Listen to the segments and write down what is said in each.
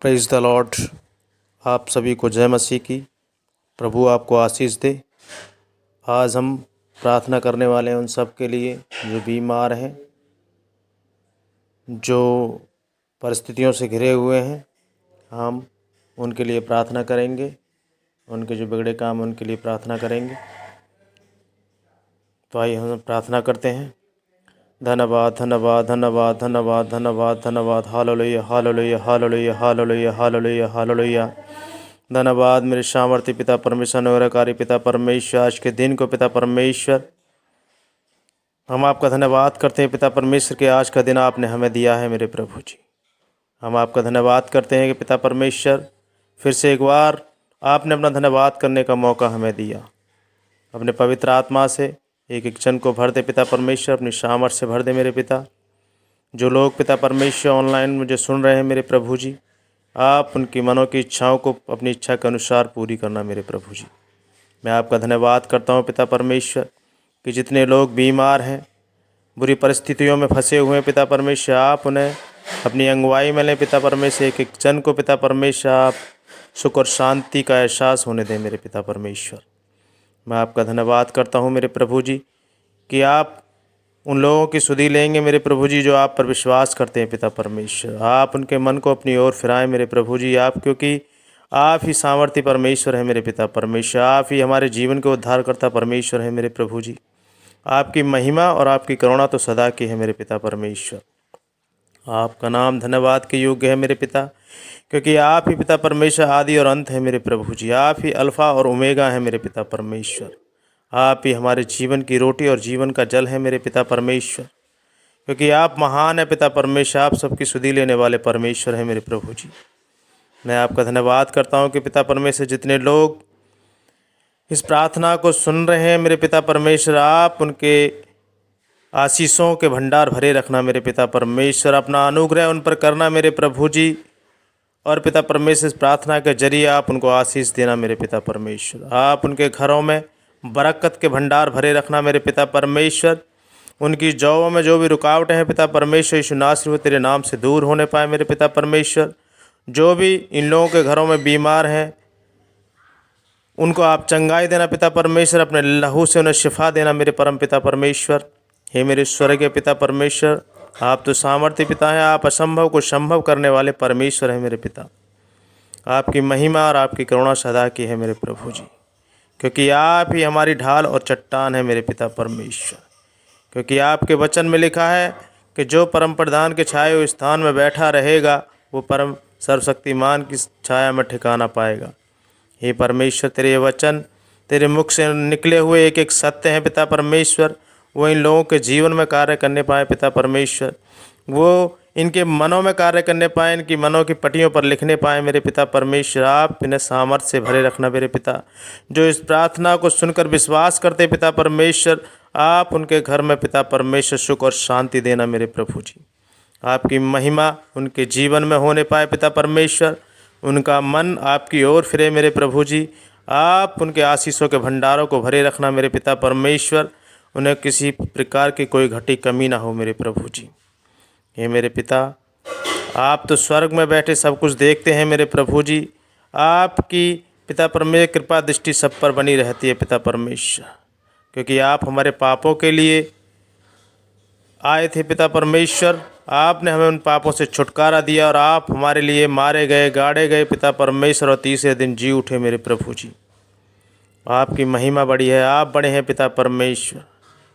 Praise the Lord. आप सभी को जय मसीह की। प्रभु आपको आशीष दे। आज हम प्रार्थना करने वाले हैं उन सब के लिए जो बीमार हैं, जो परिस्थितियों से घिरे हुए हैं। हम उनके लिए प्रार्थना करेंगे, उनके जो बिगड़े काम उनके लिए प्रार्थना करेंगे। तो आइए हम प्रार्थना करते हैं। धन्यवाद धन्यवाद धन्यवाद धन्यवाद धन्यवाद धन्यवाद। Hallelujah hallelujah hallelujah hallelujah hallelujah hallelujah. धन्यवाद मेरे सामर्थ्य पिता परमेश्वर, अनुग्रहकारी पिता परमेश्वर, आज के दिन को पिता परमेश्वर हम आपका धन्यवाद करते हैं। पिता परमेश्वर के आज का दिन आपने हमें दिया है मेरे प्रभु जी। हम आपका धन्यवाद करते हैं कि पिता परमेश्वर फिर से एक बार आपने अपना धन्यवाद करने का मौका हमें दिया। अपने पवित्र आत्मा से एक एक जन को भर दे पिता परमेश्वर, अपनी सामर्थ से भर दे मेरे पिता। जो लोग पिता परमेश्वर ऑनलाइन मुझे सुन रहे हैं मेरे प्रभु जी, आप उनकी मनों की इच्छाओं को अपनी इच्छा के अनुसार पूरी करना मेरे प्रभु जी। मैं आपका धन्यवाद करता हूँ पिता परमेश्वर कि जितने लोग बीमार हैं, बुरी परिस्थितियों में फंसे हुए हैं पिता परमेश्वर, आप उन्हें अपनी अगुवाई में लें पिता परमेश्वर। एक एक जन को पिता परमेश्वर आप सुख और शांति का एहसास होने दें मेरे पिता परमेश्वर। मैं आपका धन्यवाद करता हूँ मेरे प्रभु जी कि आप उन लोगों की सुधि लेंगे मेरे प्रभु जी जो आप पर विश्वास करते हैं पिता परमेश्वर। आप उनके मन को अपनी ओर फिराएं मेरे प्रभु जी। आप क्योंकि आप ही सामर्थ्य परमेश्वर है मेरे पिता परमेश्वर। आप ही हमारे जीवन के उद्धारकर्ता परमेश्वर है मेरे प्रभु जी। आपकी महिमा और आपकी करुणा तो सदा की है मेरे पिता परमेश्वर। आपका नाम धन्यवाद के योग्य है मेरे पिता, क्योंकि आप ही पिता परमेश्वर आदि और अंत है मेरे प्रभु जी। आप ही अल्फ़ा और ओमेगा है मेरे पिता परमेश्वर। आप ही हमारे जीवन की रोटी और जीवन का जल है मेरे पिता परमेश्वर, क्योंकि आप महान है पिता परमेश्वर। आप सबकी सुधि लेने वाले परमेश्वर हैं मेरे प्रभु जी। मैं आपका धन्यवाद करता हूँ कि पिता परमेश्वर जितने लोग इस प्रार्थना को सुन रहे हैं मेरे पिता परमेश्वर, आप उनके आशीषों के भंडार भरे रखना मेरे पिता परमेश्वर। अपना अनुग्रह उन पर करना मेरे प्रभु जी। और पिता परमेश्वर इस प्रार्थना के जरिए आप उनको आशीष देना मेरे पिता परमेश्वर। आप उनके घरों में बरकत के भंडार भरे रखना मेरे पिता परमेश्वर। उनकी जॉबों में जो भी रुकावटें हैं पिता परमेश्वर, यीशु नासरी तेरे नाम से दूर होने पाए मेरे पिता परमेश्वर। जो भी इन लोगों के घरों में बीमार हैं उनको आप चंगाई देना पिता परमेश्वर। अपने लहू से उन्हें शिफा देना मेरे परम पिता परमेश्वर। हे मेरे स्वर्गीय पिता परमेश्वर, आप तो सामर्थ्य पिता हैं। आप असंभव को संभव करने वाले परमेश्वर हैं मेरे पिता। आपकी महिमा और आपकी करुणा सदा की है मेरे प्रभु जी, क्योंकि आप ही हमारी ढाल और चट्टान है मेरे पिता परमेश्वर। क्योंकि आपके वचन में लिखा है कि जो परम प्रधान के छाए हुए स्थान में बैठा रहेगा वो परम सर्वशक्तिमान की छाया में ठिकाना पाएगा। हे परमेश्वर, तेरे वचन तेरे मुख से निकले हुए एक एक सत्य हैं पिता परमेश्वर। वो इन लोगों के जीवन में कार्य करने पाए पिता परमेश्वर। वो इनके मनों में कार्य करने पाए, इनकी मनों की पट्टियों पर लिखने पाए मेरे पिता परमेश्वर। आप इन्हें सामर्थ्य से भरे रखना मेरे पिता। जो इस प्रार्थना को सुनकर विश्वास करते पिता परमेश्वर, आप उनके घर में पिता परमेश्वर सुख और शांति देना मेरे प्रभु जी। आपकी महिमा उनके जीवन में होने पाए पिता परमेश्वर। उनका मन आपकी ओर फिरे मेरे प्रभु जी। आप उनके आशीषों के भंडारों को भरे रखना मेरे पिता परमेश्वर। उन्हें किसी प्रकार की कोई घटी कमी ना हो मेरे प्रभु जी। हे मेरे पिता, आप तो स्वर्ग में बैठे सब कुछ देखते हैं मेरे प्रभु जी। आपकी पिता परमेश्वर कृपा दृष्टि सब पर बनी रहती है पिता परमेश्वर, क्योंकि आप हमारे पापों के लिए आए थे पिता परमेश्वर। आपने हमें उन पापों से छुटकारा दिया और आप हमारे लिए मारे गए, गाड़े गए पिता परमेश्वर, और तीसरे दिन जी उठे मेरे प्रभु जी। आपकी महिमा बड़ी है, आप बड़े हैं पिता परमेश्वर,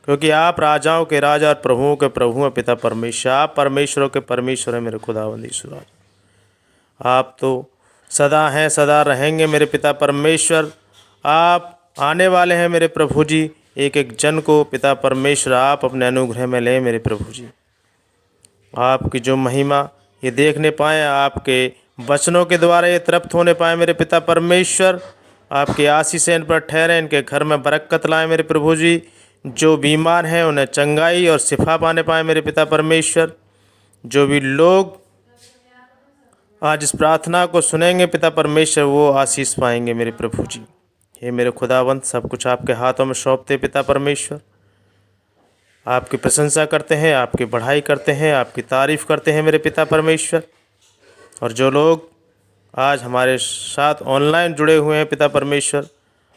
क्योंकि आप राजाओं के राजा और प्रभुओं के प्रभु हैं पिता परमेश्वर। आप परमेश्वरों के परमेश्वर हैं मेरे खुदावंद यीशु राजा। आप तो सदा हैं, सदा रहेंगे मेरे पिता परमेश्वर। आप आने वाले हैं मेरे प्रभु जी। एक एक जन को पिता परमेश्वर आप अपने अनुग्रह में लें मेरे प्रभु जी। आपकी जो महिमा ये देखने पाएँ, आपके वचनों के द्वारा ये तृप्त होने पाए मेरे पिता परमेश्वर। आपकी आशीषें इन पर ठहरें, इनके घर में बरकत लाएं मेरे प्रभु जी। जो बीमार हैं उन्हें चंगाई और शिफा पाने पाए मेरे पिता परमेश्वर। जो भी लोग आज इस प्रार्थना को सुनेंगे पिता परमेश्वर, वो आशीष पाएंगे मेरे प्रभु जी। हे मेरे खुदावंत, सब कुछ आपके हाथों में सौंपते पिता परमेश्वर। आपकी प्रशंसा करते हैं, आपकी बढ़ाई करते हैं, आपकी तारीफ़ करते हैं मेरे पिता परमेश्वर। और जो लोग आज हमारे साथ ऑनलाइन जुड़े हुए हैं पिता परमेश्वर,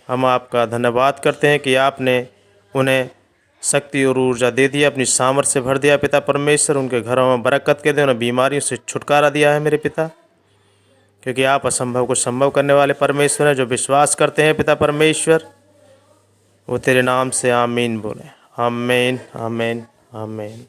हम आपका धन्यवाद करते हैं कि आपने उन्हें शक्ति और ऊर्जा दे दिया, अपनी सामर्थ्य से भर दिया पिता परमेश्वर। उनके घरों में बरकत के दे, उन्हें बीमारियों से छुटकारा दिया है मेरे पिता, क्योंकि आप असंभव को संभव करने वाले परमेश्वर हैं। जो विश्वास करते हैं पिता परमेश्वर, वो तेरे नाम से आमीन बोले। आमीन, आमीन, आमीन।